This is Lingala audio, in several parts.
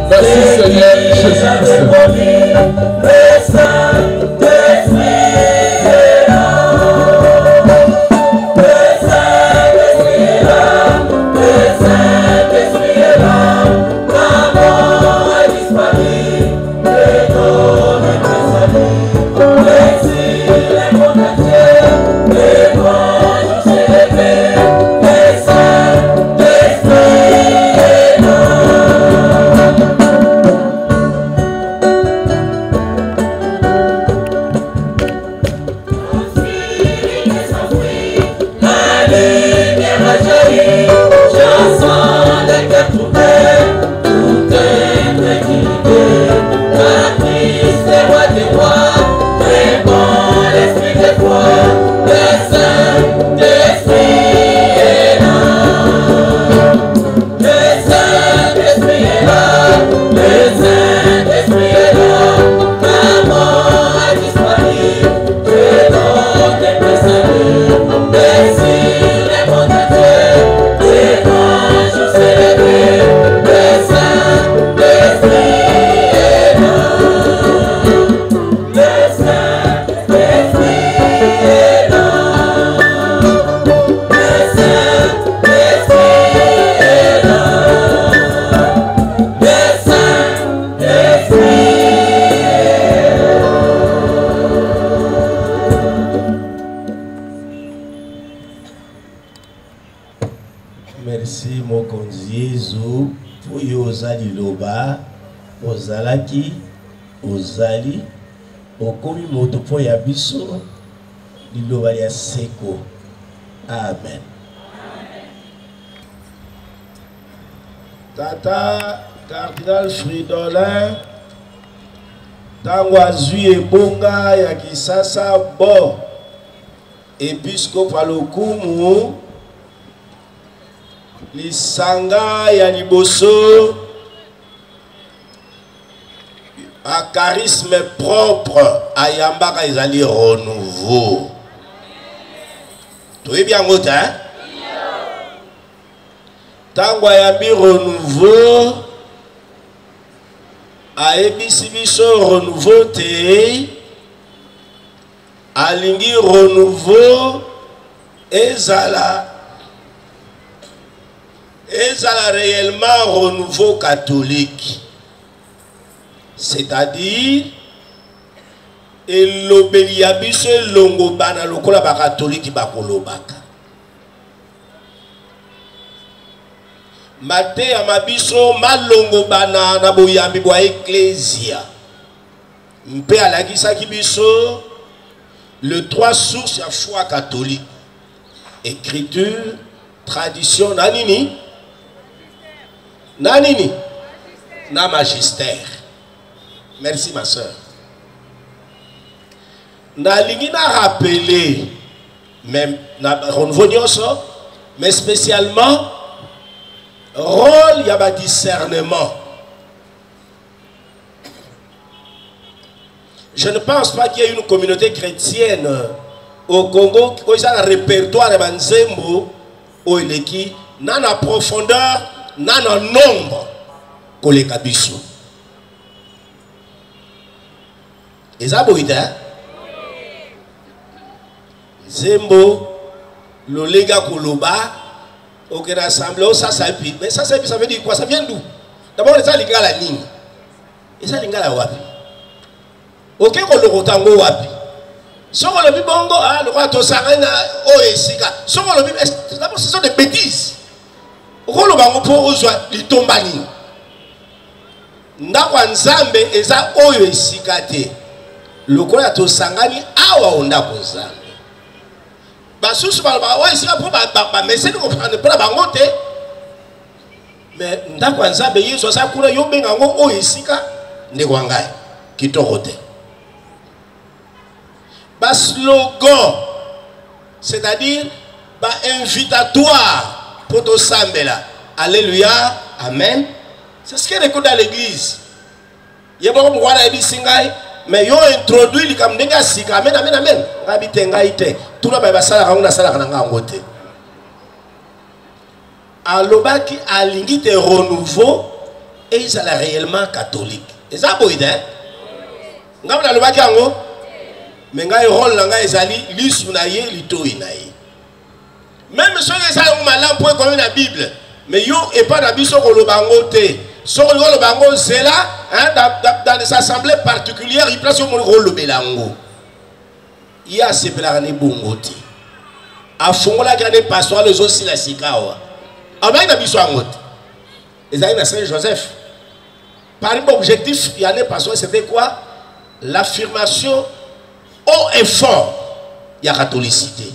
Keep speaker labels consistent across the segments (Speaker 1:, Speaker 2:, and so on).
Speaker 1: Merci Seigneur Jésus-Christ.
Speaker 2: Merci mokonzi Yezu pour yozali loba ozalaki ozali okomi moto po ya biso liloba ya seko. Amen. Tata Cardinal Fridolin tango azwi ebonga ya Kisasa bo episkopa lokumu lisanga ya liboso a charisme propre ayambaka ezali renouveau. Toyebi yango te tango ayambi renouveau ayebisi biso renouveau te alingi renouveau ezala réellement renouveau catholique, c'est-à-dire elobeli ya biso elongo bana lokola ba catholique bakolobaka mate ya mabiso malongo bana na boyambi bwa ecclesia mpe alakisaki biso le trois sources ya foi catholique: écriture, tradition, nanini na magistère. Merci ma soeur. Nalingi na rappeler même na renouveau nyonso, mais spécialement rôle ya ba discernement. Je ne pense pas qu'il y ait une communauté chrétienne au Congo qui a un répertoire de banzembo ou qui n'a na profondeur, n'a na nombre que les kabisou. Et ça boïda zembo le lega koloba aucun assemblée ça puis mais ça veut dire quoi? Ça vient d'où? D'abord ça linga la ligne et ça linga la wapi. OK ko le rotango wapi? Soko le bongo ah le roi to sarena o esika. Soko le d'abord ce sont des bêtises. Ko le bango po ozwa litombani. Ndakwa nzambe eza oyo esika te. Lokola to sangani awa onda ko nzambe. Basusu ba o esika po ba message ko prendre pour bango te. Mais ndakwa nzambe yeso sa kuna yo benga ngo o esika ndekwa ngai kitoko te. Bas slogan, c'est-à-dire bas invitatoire pour tout sambela. Alléluia, amen. C'est ce qui est reconnu dans l'église. Il y a beaucoup de gens qui disent mais ils ont introduit les kamdenga sika. Amen, amen, amen. Rabi tenga ite. Tout le monde va sala ranga sala ranga ngote. alobaki alingi te renouveau et ils sont réellement catholique. Et ça boide hein. Ngam na alobaki yango mais ngai rôle na ngai ezali lisu na ye litoi na ye. Même ceux qui sont malins pour comme la Bible mais yo et pas na biso ko lobango te. So ko lobango c'est là hein dans des assemblées particulières il place au rôle le belango. Il y a ces plans bongo te. A fongola gane pasteur les autres la sikawa. Avec la biso angot. Ils allaient à Saint-Joseph. Par l'objectif, il y a des pastoraux, c'était quoi? L'affirmation haut et fort. Il y a la catholicité.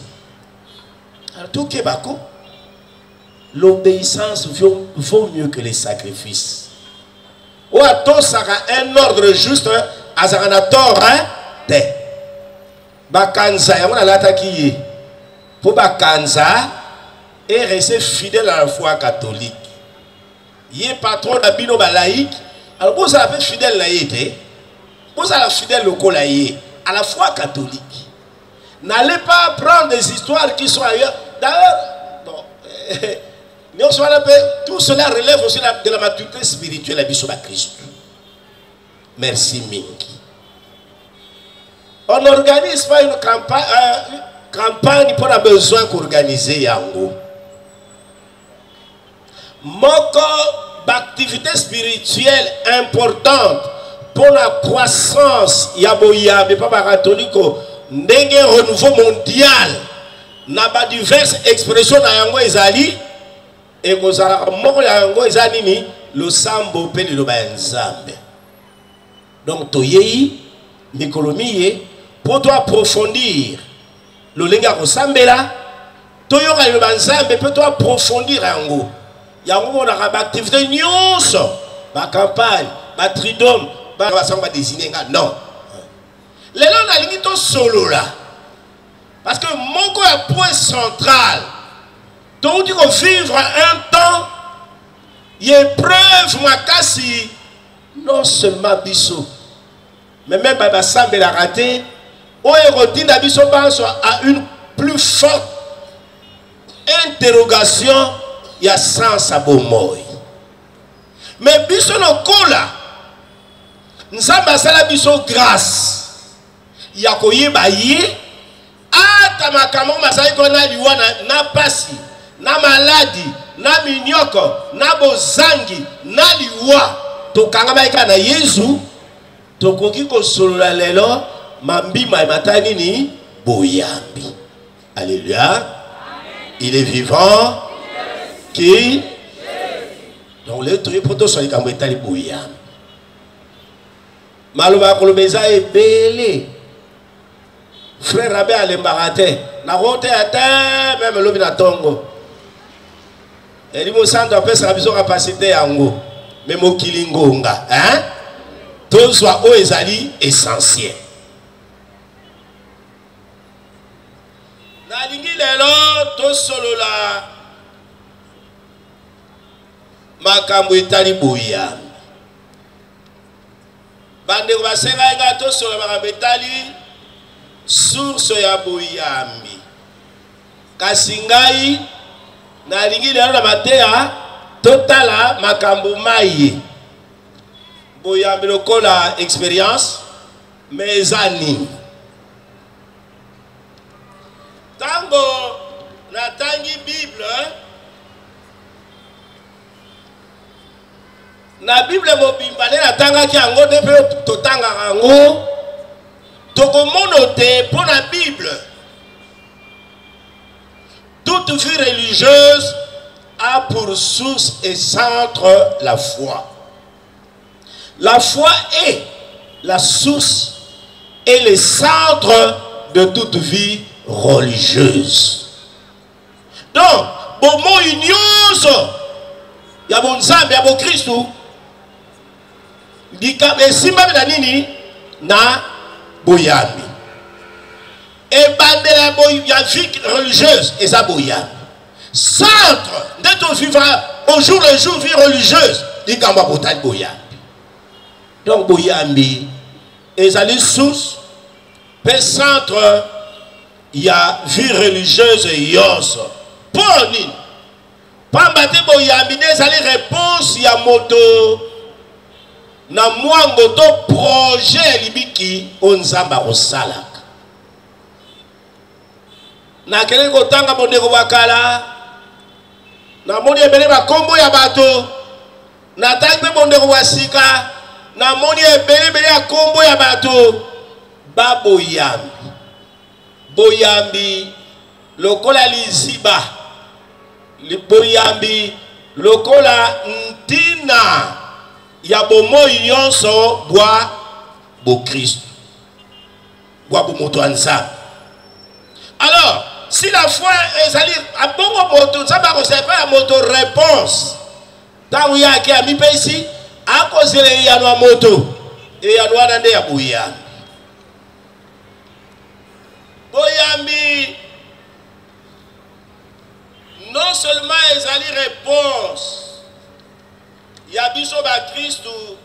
Speaker 2: Alors, tout Kébako, l'obéissance vaut mieux que les sacrifices. Ou à tout ça un ordre juste, à ça a tort, hein? Te. Bakanza, il y a l'attaque pour Bakanza et rester fidèle à la foi catholique. Il est patron de Bino laïque. Alors, vous avez fidèle laïque, vous avez fidèle local laïque, à la foi catholique. N'allez pas prendre des histoires qui sont ailleurs. D'ailleurs, tout cela relève aussi de la maturité spirituelle à Bishop Christ. Merci Mingi. On n'organise pas une campagne pour avoir besoin qu'organiser Yango. Moko d'activité spirituelle importante pour la croissance yaboya mais pas catholique ndenge renouveau mondial na ba diverses expressions na yango ezali et kozala moko yango ezali ni le sambo pe le nzambe. Donc toyei mikolomiye pour toi approfondir le lenga ko sambela toyoka le nzambe peut toi approfondir yango. Il y a une activité nyonso, ma campagne, ma tridome, ma désigner non. Les gens ont limité solo là. Parce que mon corps est point central. Donc tu vas vivre un temps, il y a preuve moi kasi non seulement biso, mais même Baba Sambe l'a raté. On est retourné d'Abisso à une plus forte interrogation. Il y a sens à bomoy. Mais biso no kola. Nzamba sala biso grâce. Ya koyeba ye ata makambo masai ko na liwa na pasi, na maladi, na minyoko, na bozangi, na liwa. To kanga baika na Yesu, to koki ko solola lelo mambima matani ni boyambi. Alléluia. Il est vivant. Qui donc les trucs pour tous sont les cambrioleurs les bouillants. Maloma kolobeza est belé. Frère Rabé a l'embarraté. Na route à terre même l'homme na tongo. Et lui montre après sa vision capacité yango. Même au kilingonga, hein? Tout soit au ezali essentiel. Na lingi lelo to solo la makambo etali boyambi bandeko basenga nga tosola makambo etali source ya boyambi kasi ngai nalingi lelo na mateya totala makambo maye boyambi lokola expérience mais eza nini tango natangi Bible na Bible mobimba ne atanga ki yango de pe totanga yango tokomono te pour la Bible. Toute vie religieuse a pour source et centre la foi. La foi est la source et le centre de toute vie religieuse. Donc, bon mot union, ya bon Nzambe, ya bon Christ. Simba na nini na boyambi et bandela ya vie religieuse et ça boyambi centre d'être vivant au jour le jour vie religieuse dikamba botal boyambi donc boyambi et ça les source pe centre il y a vie religieuse yos pour nini Pambate boyambi ezali réponse ya moto na mwango to projet libiki onzamba kosalaka. Na kele kotanga bondeko bakala na moni ebele bakombo ya bato na tangi bondeko wasika na moni ebele ya kombo ya bato baboyambi. Boyambi lokola liziba, boyambi lokola ntina ya bomoi nyonso bwa bo Christ, bwa bo moto anza. Alors si la foi ezali abongo moto nzamba kosepa ya moto réponse tangu yake ami pesi akozele ya no moto e ya no nde ya boyambi. Boyambi non seulement ezali réponse ya biso ba Kristu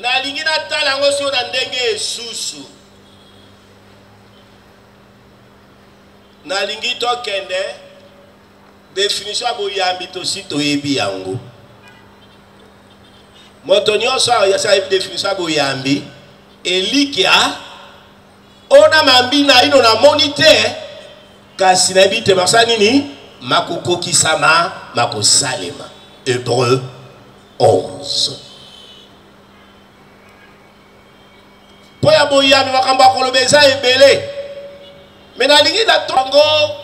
Speaker 2: na lingi na tala ngo sio na ndenge esusu na lingi to kende définition boyambi to si to yebi yango moto nyonso ya sa définition boyambi elikia ona mambina ino na monite kasi na bite basa nini makokokisama makosalema. Hébreu 11. Poya boyambi makamba kolobeza ebele mais na lingi da tongo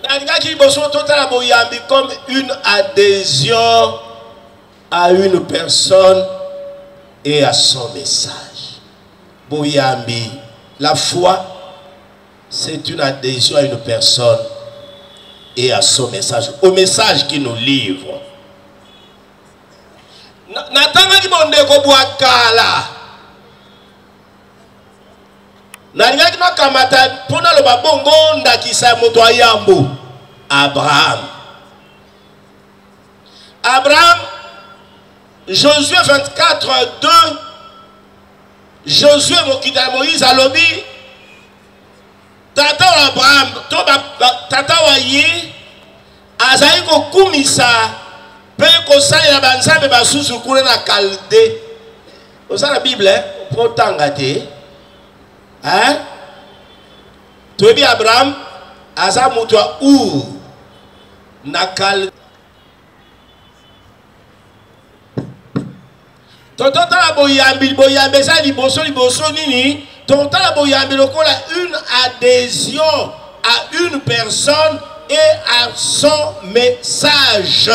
Speaker 2: na linga ki boso totala boyambi comme une adhésion à une personne et à son message. Boyambi, la foi, c'est une adhésion à une personne et à son message, au message qu'il nous livre. Natanga ki bondeko bwakala. Nalinga ki makamata pona lo babongo ndakisa moto ayambo. Abraham. Abraham, Josué 24, 2. Josué mokita Moïse alobi tata wa Abraham to tata wa ye azali ko kumisa pe ko salela banzambe basusu kule na Kalde. Osala Bible potanga te hein tobi Abraham aza mutu wa Ur na Kalde. Totala boyambi za liboso nini totala boyambi lokola une adhésion à une personne et à son message.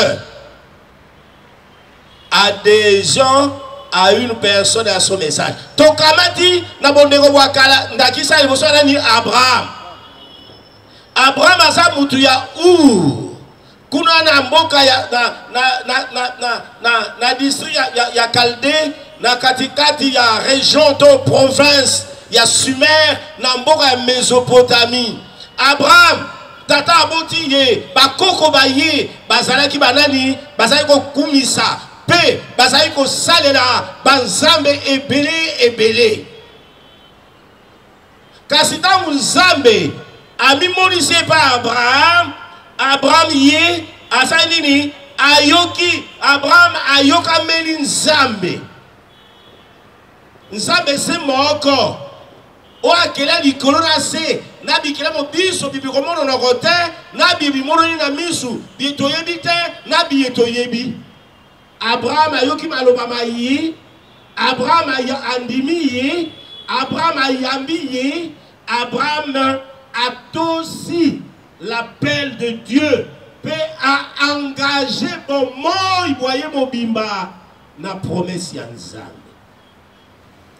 Speaker 2: Adhésion à une personne et à son message. Tokamati na bondeko wakala ndakisa liboso nani Abraham. Abraham aza mutu ya Ur. Kuna na mboka ya na district ya Kalde na katikati ya région to province ya Sumer na mboka ya Mésopotamie. Abraham tata aboti ye bakoko baye bazalaki banani bazali ko kumisa pe bazali ko salela banzambe ebele. Kasi tangu nzambe amimonise pa Abraham ye asanini ayoki Abraham ayoka meli nzambe se moko o akela likolo na se na bikela mobiso bibiko mono na kote na bibi mono ni na misu bitoyebi te na biyetoyebi. Abraham ayoki maloba mayi, Abraham andimi ye, Abraham ayambi ye, Abraham atosi l'appel de Dieu peut a engagé bon moi voyez mon bimba na promesse ya nzambe.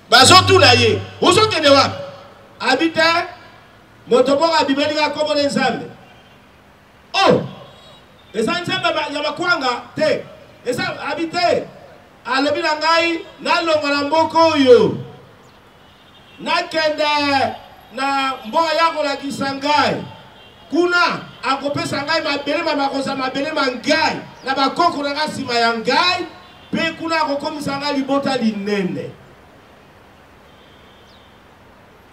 Speaker 2: Bazo tout na ye ozo kende wa habite motoboka bibeli ka komo nzambe. Oh esa nzambe ya makwanga te esa habite alobi na ngai na longa na mboko yo na kende na mboka yako la kisangai kuna akopesa ngai mabele makosa mabele mangai na bakoko na kasima ya ngai pe kuna akokomisa ngai libota linene.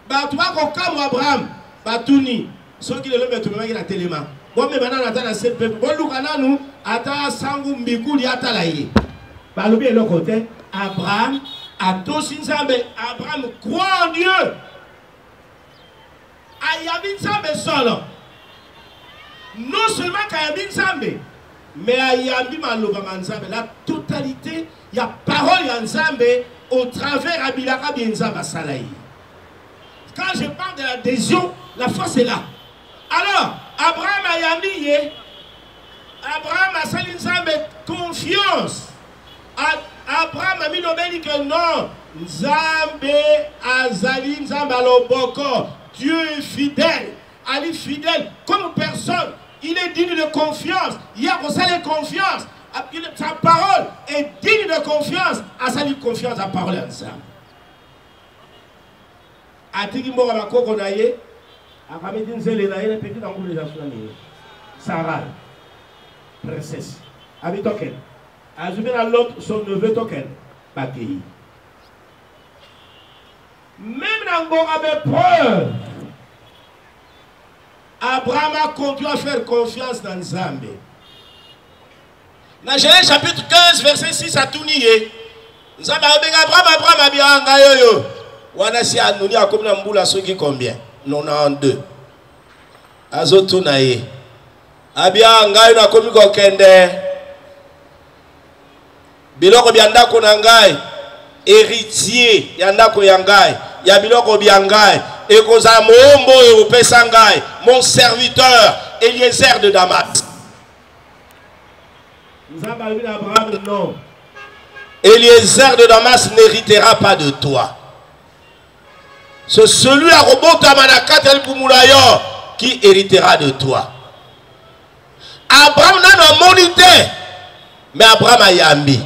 Speaker 2: Batu bako kamu Abraham batuni soki lelo betu memaki na telema Bon, mais maintenant, on a cette peuple. Bon, nous, nous, attends, Sangou, Mikou, Liata, Laïe. Baloubi, le côté, Abraham, Atosinzambe, Abraham croit en Dieu. Ayabin Zambe solo. Non seulement Ayabin Zambe, mais Ayabin Malobama Nzambe. La totalité, il y a parole en Nzambe au travers Abilaka Bienzamba Salaï. Quand je parle de l'adhésion, la force est là. Alors, Abraham a mis, Abraham a sali Nzambe confiance. Abraham a mis l'obéli que non, Nzambe azali Nzambe aloboko. Dieu est fidèle. Ali fidèle comme personne. Il est digne de confiance. Il y a de confiance. Sa parole est digne de confiance. A sali confiance à parole ensemble. Atiki mboka bakoko na ye. Akamedi nzele na ye petit angoulé les aflani. Sarah, princesse. Abi token. Azumi na l'autre son neveu token. Bakei. Même dans le preuve, Abraham a continué à faire confiance dans Nzambe. Dans Genèse chapitre 15, verset 6 à Tounié, Nzambe a dit Abraham a bien engayo. Wanasi anuni a comme Namboula soki combien? 92. Azotunaye. Abia engayo na komi kokende. Biloko bianda konangai. Héritier yandako yangai ya biloko biangai ekozala moombo oyo opesa ngai mon serviteur Eliezer de Damas. Eliezer de Damas n'héritera pas de toi. C'est celui à Robota Manakatel Kumulayo qui héritera de toi. Abraham n'a pas monité, mais Abraham a yambi.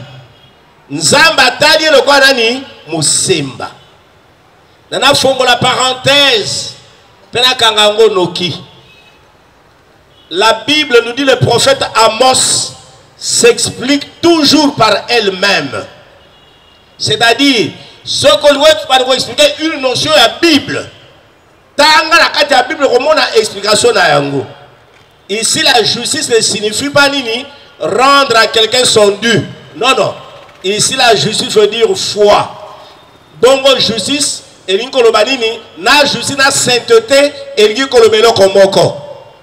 Speaker 2: Nzamba tali le quoi nani Musemba. Nana fongo la parenthèse. Pena kangango noki. La Bible nous dit le prophète Amos s'explique toujours par elle-même. C'est-à-dire, ce qu'on doit expliquer une notion de la Bible. Tanga la carte de la Bible comment on a explication na yango. Ici la justice ne signifie pas nini rendre à quelqu'un son dû. Non non. Ici la justice veut dire foi. Bongo justice, elinkolobani na justice na sainteté, elinkolobelo komoko.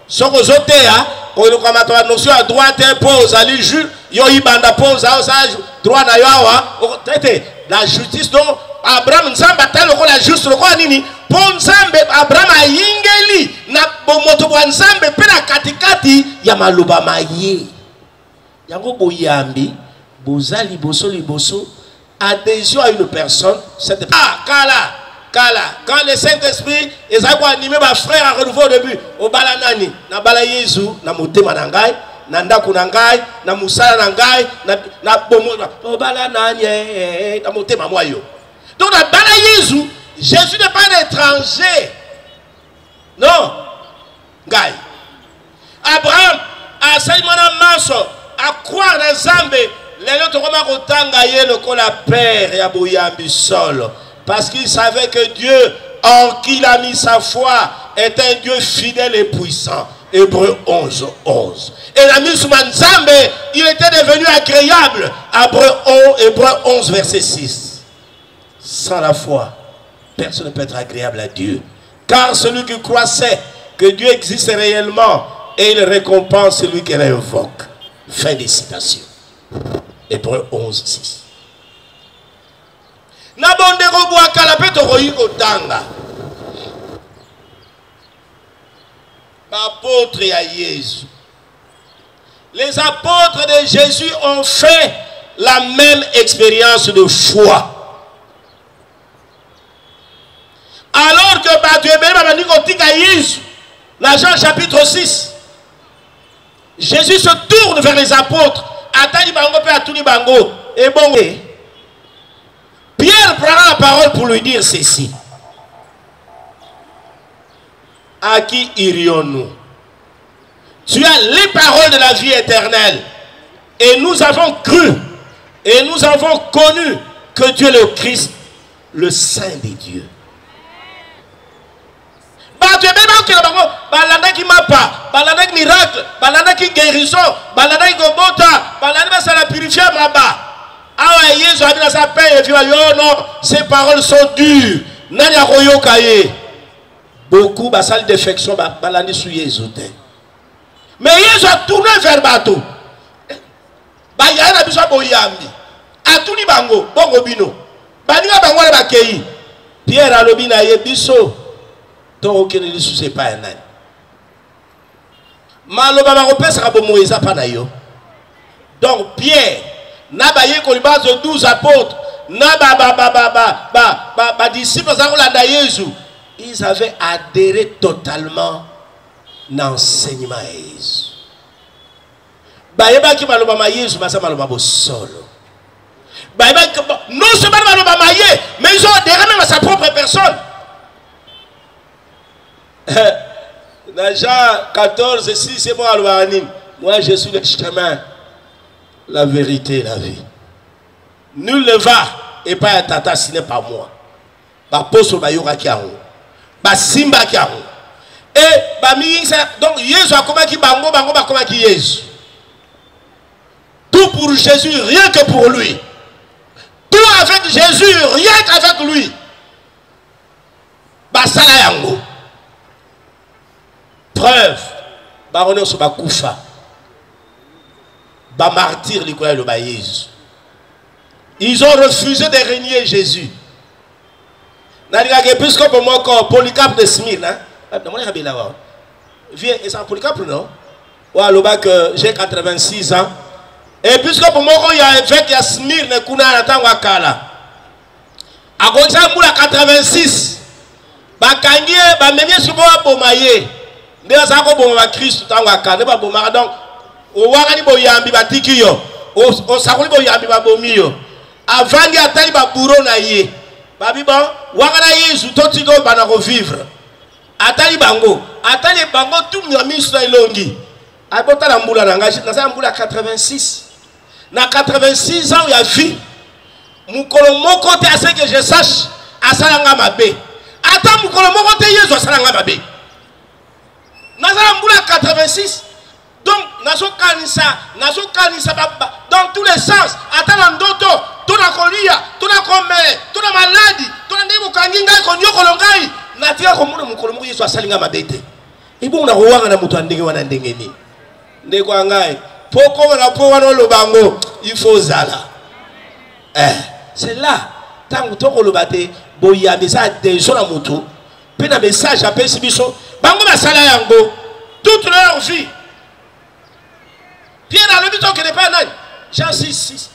Speaker 2: Soko zote ya, ko kamata notion à droite pose ali ju, yo ibanda pose a sage droit na yo awa, tete la justice donc Abraham nzamba talo ko la juste ko nini? Pon nzambe Abraham ayingeli na bomoto bwa nzambe pe na katikati ya maloba maye. Yango boyambi Bozali bosso liboso, adhésion à une personne, c'est quand le Saint-Esprit et ça quoi animer ma frère à renouveau au début, au balanani, na bala Yesu, na motema nangai, na ndaku nangai, na musala nangai, na bomo, au balanani, na motema moyo. Donc na bala Yesu, Jésus n'est pas un étranger. Non. Ngai. Abraham a salimana maso, à croire dans Zambé. Parce qu'il savait que Dieu en qui il a mis sa foi est un Dieu fidèle et puissant. Hébreux 11, 11. Et la musulmane Zambé, il était devenu agréable. Hébreux 11, verset 6. Sans la foi, personne ne peut être agréable à Dieu. Car celui qui croit sait que Dieu existe réellement et il récompense celui qui l'invoque. Fin des citations. Hébreux 11, 6. Les apôtres de Jésus ont fait la même expérience de foi. Alors que dans Jean chapitre 6, Jésus se tourne vers les apôtres. Et bon, Pierre prend la parole pour lui dire ceci. À qui irions-nous? Tu as les paroles de la vie éternelle. Et nous avons cru. Et nous avons connu que Dieu est le Christ, le Saint des dieux. bato ebeba okela bango balandaki mapa balandaki miracle balandaki guérison balandaki kobota balandi basala purifier maba awa Yesu abina sa paix et puis yo non ces paroles sont dures nani akoyoka ye beaucoup basali défection balandi sous Yesu te mais Yesu a tourné vers bato bayaya na biso boyambi atuni bango bongo bino baninga bango na bakei Pierre alobi na ye biso to okene lisu se pa nani maloba bakopesaka bomo eza pa na yo donc Pierre na baye kolibas de 12 apôtres na ba disciples za kolanda Yesu ils avaient adhéré totalement à l'enseignement de Jésus. Bayeba ki maloba ma Yesu basa maloba bo solo. Bayeba non seulement maloba ma Yesu, mais ils ont adhéré même à sa propre personne. Dans Jean 14, 6, c'est moi l'anime. Moi je suis le chemin, la vérité et la vie. Nul ne va et pas un tata si n'est pas moi. Ba poso ba yoka ki ango. Ba simba ki ango. Et ba mi donc Jésus a combattu bango bango ba combattu Jésus. Tout pour Jésus, rien que pour lui. Tout avec Jésus, rien qu'avec lui. Basala yango. Preuve. Barono so bakufa. Ba martyr likoya lo ba Jésus. Ils ont refusé de régner Jésus. Puisque pour moi, Polycarpe de Smyrne, viens, et ça Polycarpe, non? J'ai 86 ans. Et puisque pour moi, il y a un évêque à Smyrne, qui a un kala. À Gonzamboula 86. Bakangi, Bamemie Suboa Bomaye. Déjà, ça a bon Christ, Tangaka, ne pas bomar. Donc, au Wagani Boyambi Batikiyo, au Sakoli Boyambi Babomio. Avant il y a tali ba bourreau na ye babi bon wakana Yesu totigo bana revivre atali bango tout mi so ilongi abota na mbula na ngaji na sa mbula 86 na 86 ans ya vie mukolo moko te ase que je sache asalanga mabe ata mukolo moko te Yesu asalanga mabe na sa mbula 86 donc naso kanisa dans tous les sens ata ndoto tout na kolia tout na komele tout na maladie tout na ndimo kanginga ko nyoko longai na tia ko muno mukolo mu Yesu asalinga mabete ibo na ruwanga na mutu andenge wana ndenge ni ndeko angai poko na po wana lobango il faut zala c'est là tangu toko lobate boya message de jona mutu pe na message appel sibiso bango basala yango toute leur vie. Pierre a le but que n'est pas un Jean 6,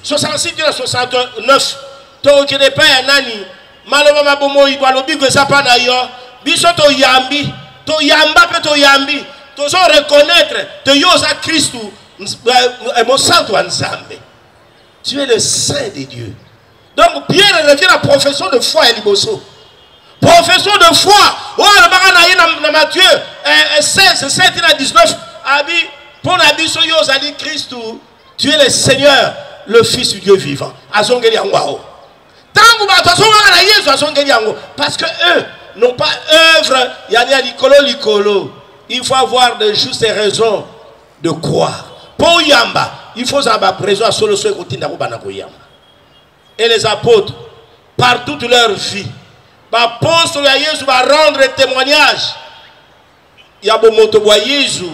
Speaker 2: 66 à 69. Donc il n'est pas un ani. Maloma bomo il doit le but que ça pas d'ailleurs. Bisoto yambi, to yamba pe to yambi. To so reconnaître te yosa Christ mon sang toi ensemble. Tu es le saint de Dieu. Donc Pierre revient à la profession de foi et liboso. Profession de foi. Oh le bagana na Matthieu 16, 7 à 19 abi. Pour la biso yo zali Christ, tu es le Seigneur, le Fils du Dieu vivant. Azongeli angwao. Tangu ba tosonga na Yesu azongeli ango parce que eux n'ont pas œuvre yani likolo. Il faut avoir de justes raisons de croire. Pour yamba, il faut avoir raison à solo so kotinda ko bana ko yamba. Et les apôtres par toute leur vie, l'apôtre ya Yesu va rendre témoignage. Il y a beau moto bois Yesu.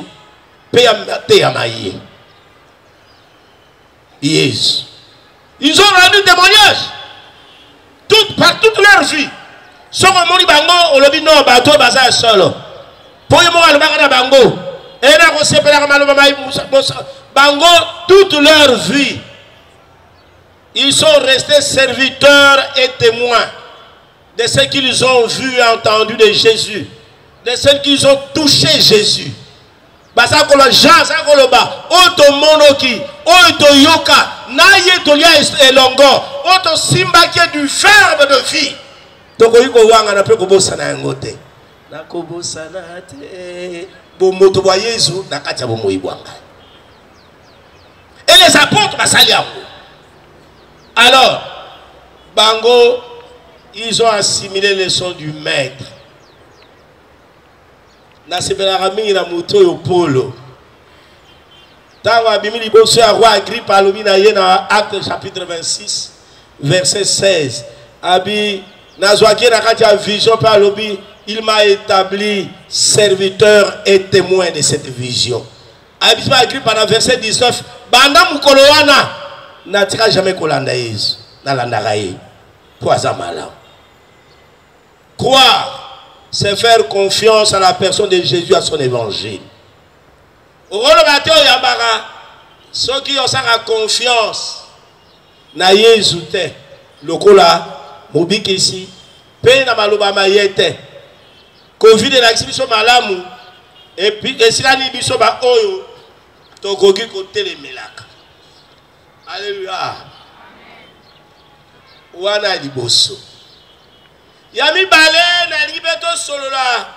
Speaker 2: Yes. Ils ont rendu témoignage par toute leur vie. Ce qu'on dit bango, on le dit non, bateau baza solo. Pour y mourir le bagana bango. Et là on s'est bango toute leur vie. Ils sont restés serviteurs et témoins de ce qu'ils ont vu et entendu de Jésus, de ce qu'ils ont touché Jésus. Basa kolo Jean sa kolo ba oto monoki oto yoka na ye tolia elongo oto simba qui est du verbe de vie toko yiko wanga na pe ko bosana ngote na ko bosana te bo moto wa Yesu na katia bo moibwanga. Et les apôtres basali yango. Alors bango ils ont assimilé les leçons du maître na sepelaka mingi na moto oyo Polo. Ntango abimi liboso ya roi Agrippe alobi na ye na Acte chapitre 26 verset 16 abi nazwaki na kati ya vision mpe alobi il m'a établi serviteur et témoin de cette vision. Abi pa Agrippe na verset 19 banda mukolo wana natika jamais kolanda Yesu nalandaka ye po aza malamu. Croire, c'est faire confiance à la personne de Jésus, à son évangile. Ceux qui ont confiance na Yesu te lokola mobiki ici pe na maloba mayete Covid na biso malamu et puis esilani biso ba oyo tokoki kotelemelaka. Alléluia. Wana liboso Yami balé na libeto solola.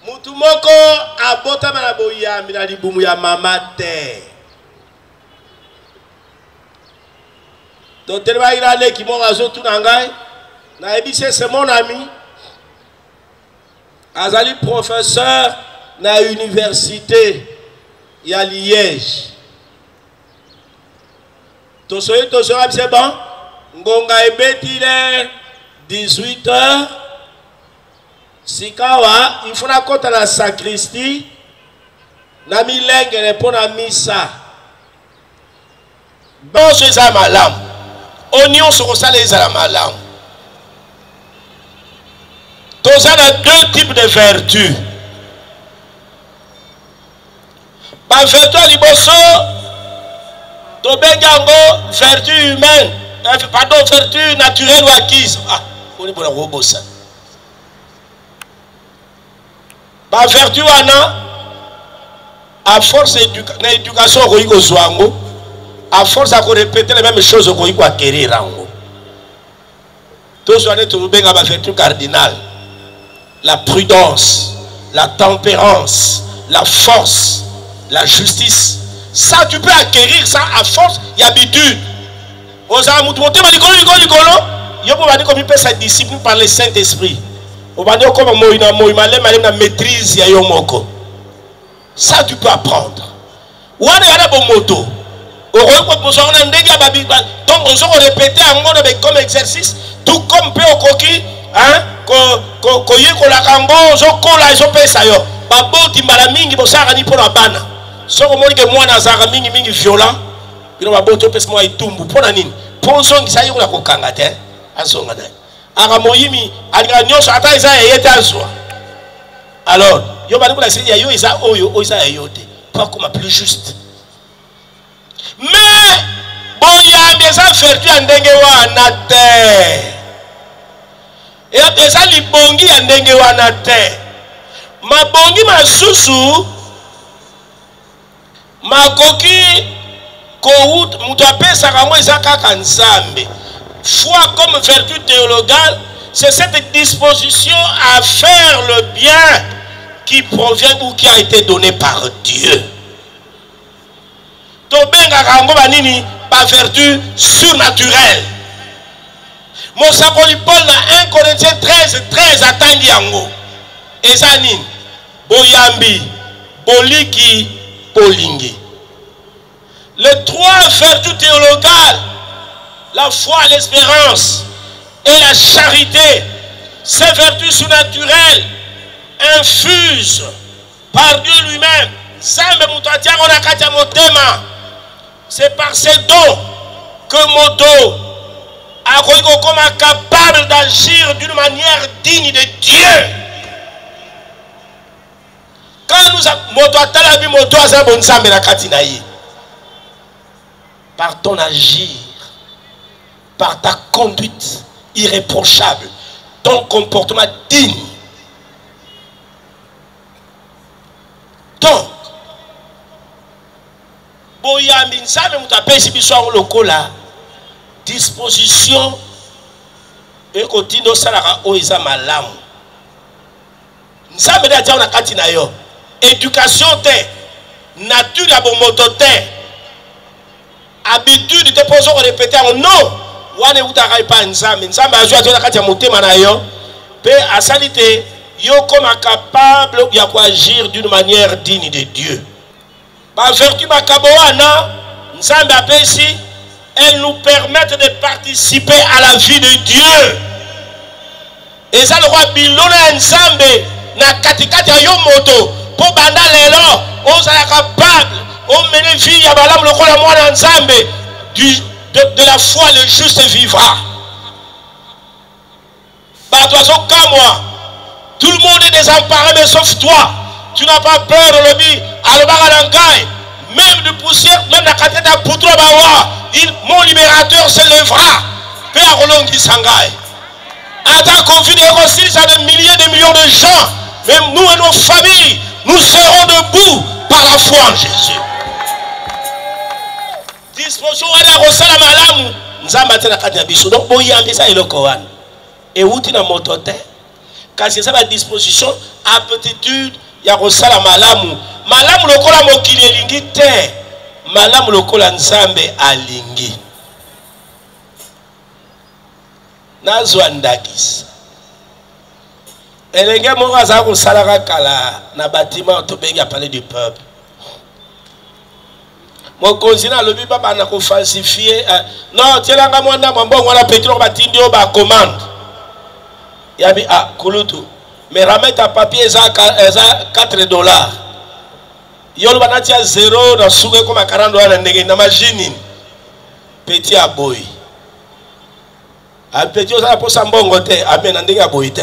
Speaker 2: Mutu moko abota na boyambi na libumu ya mama te. Donc tellement il a les qui m'ont azotu nangai. Na ebise c'est mon ami. Azali professeur na université ya Liège. Tosoye c'est bon. Ngonga ebetile 18h. Sikawa, il faut na kota la sacristie. Na milenge répond à misa. Bon, c'est ça malam. Oignon sur ça les à malam. Tous a deux types de vertus. Par vertu à liboso, to bengango vertu humaine. Pardon, vertu naturelle ou acquise. Ah, on est pour la robot ça. Par vertu, à force d'éducation, à force de répéter les mêmes choses, on va acquérir. Tout ce qui est la vertu cardinale, la prudence, la tempérance, la force, la justice. Ça, tu peux acquérir ça à force et habitude. Sa discipline par le Saint-Esprit. Maîtrise ça tu peux apprendre. Donc on se répéter en mode comme exercice, tout comme peu au coquille, hein, violent. Il va boto pes moi itumbu pona nini ponso ngisayi kuna kokanga te asonga dai aka moyimi alika nyonso ata isa yete aswa alors yo bali kuna sidi yo isa oyo isa yote pas comme plus juste mais boya des vertu andenge wana te et eza libongi andenge wana te mabongi masusu makoki foi comme vertu théologale, c'est cette disposition à faire le bien qui provient ou qui a été donné par Dieu. Par vertu surnaturelle. Mon sapoli Paul dans 1 Corinthiens 13 attendit yango. Ezanin, boyambi, boliki, bolingi. Les trois vertus théologales, la foi, l'espérance et la charité, ces vertus surnaturelles infusent par Dieu lui-même. C'est par ces dons que Moto a capable d'agir d'une manière digne de Dieu. Quand nous avons Moto par ton agir, par ta conduite irréprochable, ton comportement digne. Donc, boyambi nzambe mutapesi biso lokola disposition ekotindo salaka oiza malamu. Nzambe da tia na kati na yo. Éducation te, nature ya bomoto te. Habitude de poser répéter non wane utaka pa nzambe nzambe azwa to na kati ya motema na yo pe asalite yo comme capable d'agir d'une manière digne de Dieu. Par vertu makaboana, Nzambe apesi, elles nous permettent de participer à la vie de Dieu. Et ça le roi bilona Nzambe na katikati ya yo moto pour banda lelo on sera capable on mener vie ya balamu lokola mwana Nzambe de la foi le juste vivra. Comme moi, tout le monde est désemparé mais sauf toi. Tu n'as pas peur de l'objet à l'obarangai, même de poussière, même la cathédrale à Poutro Bawa. Mon libérateur se lèvera. Père Rolongi Sangai. En tant qu'on vit des ressources à des milliers de millions de gens, même nous et nos familles, nous serons debout par la foi en Jésus. Disposition à la Rosala Malamu. Nous avons battu la Katabiso. Donc, bon, il y a un ça et le Coran. Et où tu n'as mon totem? Car c'est ça la disposition, aptitude, il y a Rosala Malamu. Malamu le kola mokili elingi te. Malamu le kola Nzambe alingi. Nazwa ndakis. Elenge moko za kosalaka kala na bâtiment to bengi a parler du peuple. Mon continent le bi papa na ko falsifier non tielanga mwana mbongo na pétrole batindi o ba commande. Yabi ah kulutu mais remettre à papier ça $4. Yolo banatia 0 na suga comme $40 na ndenge na machine petit aboy. A petit ça pour sambongo te amena ndenge aboy te.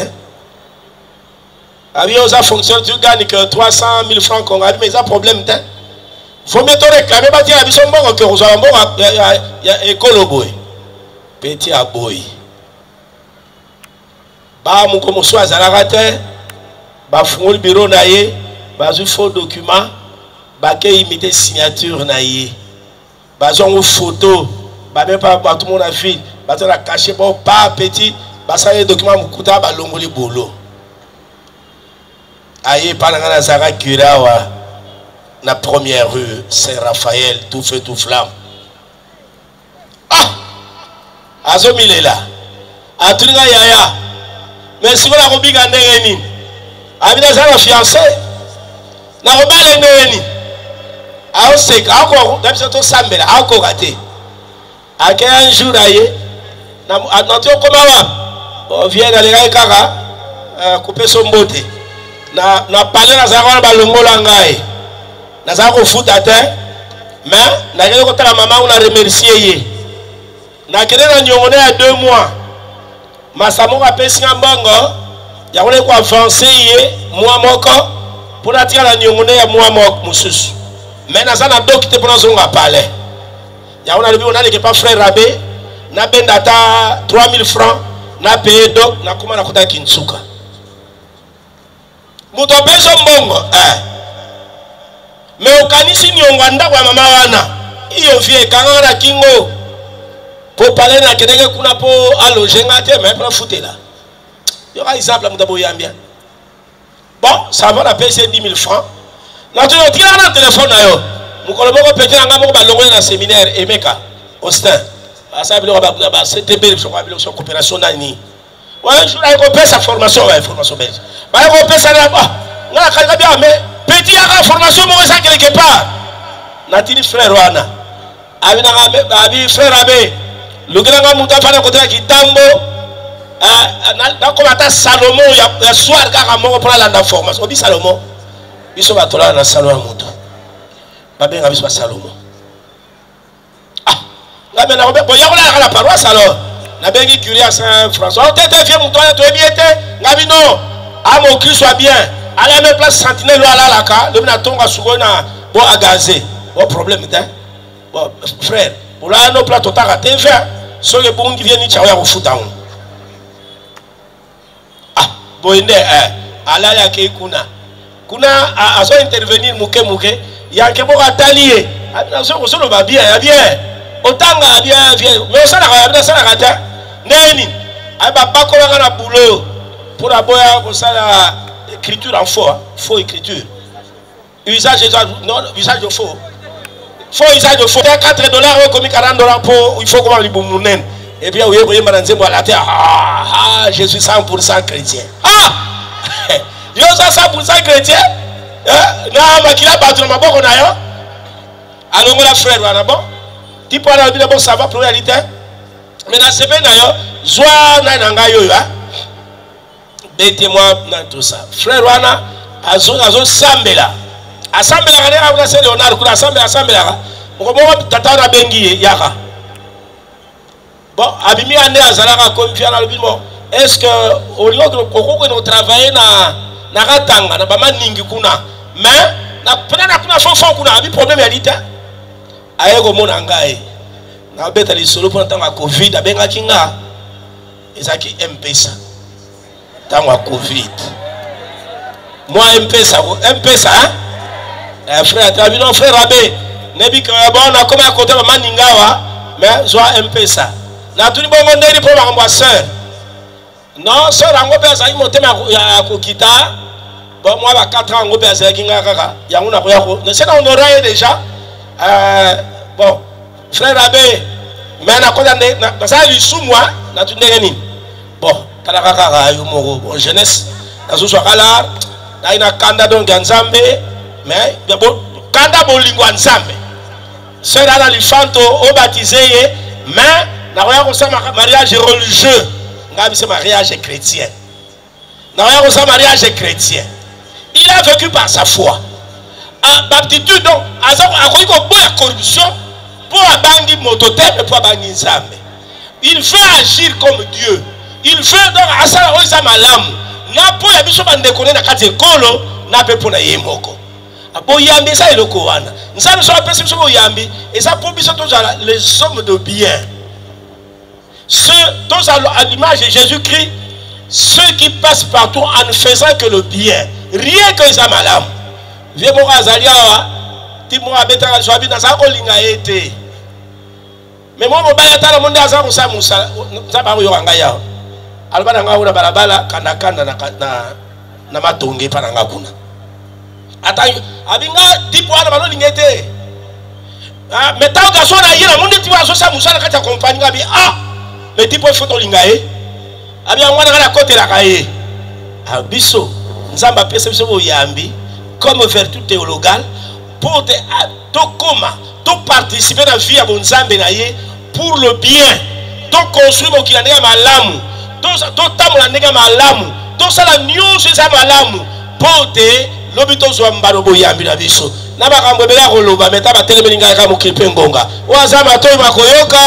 Speaker 2: Abi ça fonctionne tu gagnes que 300 000 francs congolais mais ça problème te. Faut mieux te réclamer ba ti abi sombongo que ozo mbongo ya ekolo boy. Petit aboy. Ba mon comme soit azalaka te ba fungoli bureau na ye ba zu faux document ba ke imiter signature na ye ba zo photo ba même pas tout le monde a vu ba to la cacher bon pas petit ba ça les documents mukuta ba longoli bolo aye pa na zara kurawa na première rue Saint-Raphaël tout feu tout flamme ah azo milela atulinga yaya. Mais si vous avez dit que vous avez dit que fiancé, vous avez dit que vous avez dit que un jour, on vient d'aller couper son beauté. On a parlé de Longolangaï. On a foot à terre. Mais on a dit que la maman a remercié. On a dit que à 2 mois. Masamoko apesi mbongo ya kole ko avancer ye moi moko pour attirer la nyongone ya moi moko mususu mais na sana dokite pour zonga parler ya on a lebi on a pas frère Rabé na bendata 3000 francs na payer donc na kuma na kota Kinsuka muto peso mbongo mais okanisi nyongo ndako ya mama wana iyo vie kanga na kingo pour parler na quelqu'un qu'on a pour allonger ngate mais pour foutre là. Il y aura exemple à Mutaboyambia. Bon, ça va la payer 10 000 francs. Là tu dis là dans téléphone là yo. Mon collègue ko petit nga mo ba longo na séminaire Emeka Austin. Ça bi lo ba CTB sur coopération nani. Ouais, je vais couper sa formation formation belge. Ba ko couper ça là ba. Nga ka bien mais petit a formation mo ça quelque part. Natini frère wana. Abi frère Abe. Le grand mouta fana côté Kitambo na comme ata Salomon ya soir kaka moko pour la formation obi Salomon biso batola na salon muto babenga biso Salomon ah la mena obe boya kola la paroisse alors na bengi curie Saint François on tete vieux muto to ebiete ngabi non a mon Christ soit bien à la même place sentinelle lo ala la ka le na tonga suko na bon agazer bon problème t'es bon frère pour là nos plats total à TV so les bons qui viennent chawa au foot ah boinde ala ya ke kuna a so intervenir muke ya ke boka talier abina so ko ba bien ya bien otanga bien mais ça na ça na kata neni aba bako na boulot pour aboya ko ça écriture en faux écriture usage de faux faut usage de faux $4 comme $40 pour il faut comment libumunen et puis oui madame Zembo à la terre ah je suis 100% chrétien ah Yo ça 100% chrétien. Na makila batu na maboko na yo. Alongo la frère wana bon. Ti pona bi d'abord ça va pour réalité. Mais na semaine na yo, zwa na nga yo hein. Mettez-moi dans tout ça. Frère wana azo sambela. Asambela kana na se Leonard kuna asambela. Ngo mo tata na bengi yaka. Bon, abimi ane azalaka confiant na lobimo. Est-ce que au lieu de koko no travailler na ratanga na bama ningi kuna. Mais na pena kuna fofo kuna abi problème ya lita. Ayeko mona ngai. Na beta li solo pour tanga Covid abenga kinga. Ezaki M-Pesa. Tanga Covid. Moi M-Pesa hein? Frère, tu as vu non frère Abbé. Nebi que bon na comme à côté bama ningawa, mais soit M-Pesa. Na tuni bongo ndeli pour ma sœur. Non, sœur ango pe azali motema ya kokita. Bon moi ba 4 ans ango pe azali kinga kaka. Yango na koya ko. Ne sena honoraire déjà. Bon, frère Abbé, mais na koya na ça lui sous moi, na tuni ngeni. Bon, kala kaka yo moko bon jeunesse. Na zo swakala, na ina kanda donc Nzambe, mais bon kanda bolingo Nzambe. Sœur ana lifanto au baptisé mais na koya ko sa mariage religieux. C'est mariage chrétien. C'est mariage chrétien. Il a vécu par sa foi. En baptitude, donc, à la corruption, pour abangi motothèque et pour abangi nzambe. Il veut agir comme Dieu. Il veut donc à ça oisa malamu. Na po ya biso bande connaît na kati ekolo na pe pona yemoko. Abo yambi ça eloko wana. Nzambe so apesi biso yambi et ça pour biso tous les hommes de bien. Ceux, tous à l'image de Jésus-Christ, ceux qui passent partout en ne faisant que le bien, rien que ça malade. Viens moi Azalia, dis-moi à Betara Joabi dans sa colinga été. Mais moi mon bail à la monde Azar ça Moussa, ça va yo angaya. Alba nanga una balabala kanda na matonge pa nanga kuna. Ata abinga tipo ana balo lingete. Ah mais tant garçon na yela monde ti wa so ça Moussa na kati accompagne ngabi ah. Mais tu peux faire ton lingaé. Abi angwana na côté la kaye. Abiso, nzamba pesa biso yambi comme vertu théologale pour te participer dans la vie à bon nzambe na ye pour le bien. To construire mo kilanga malamu. To tamola ndenge malamu. To sala nyonso za malamu pour te lobito zo mbalo boyambi na biso. Na bakambo bela koloba meta ba telemelinga ka mo kipe ngonga. Wazama to makoyoka.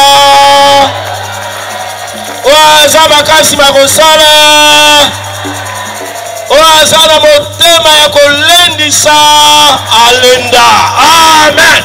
Speaker 2: Oaza makasi makosala oaza motema ya kolendisa alenda amen.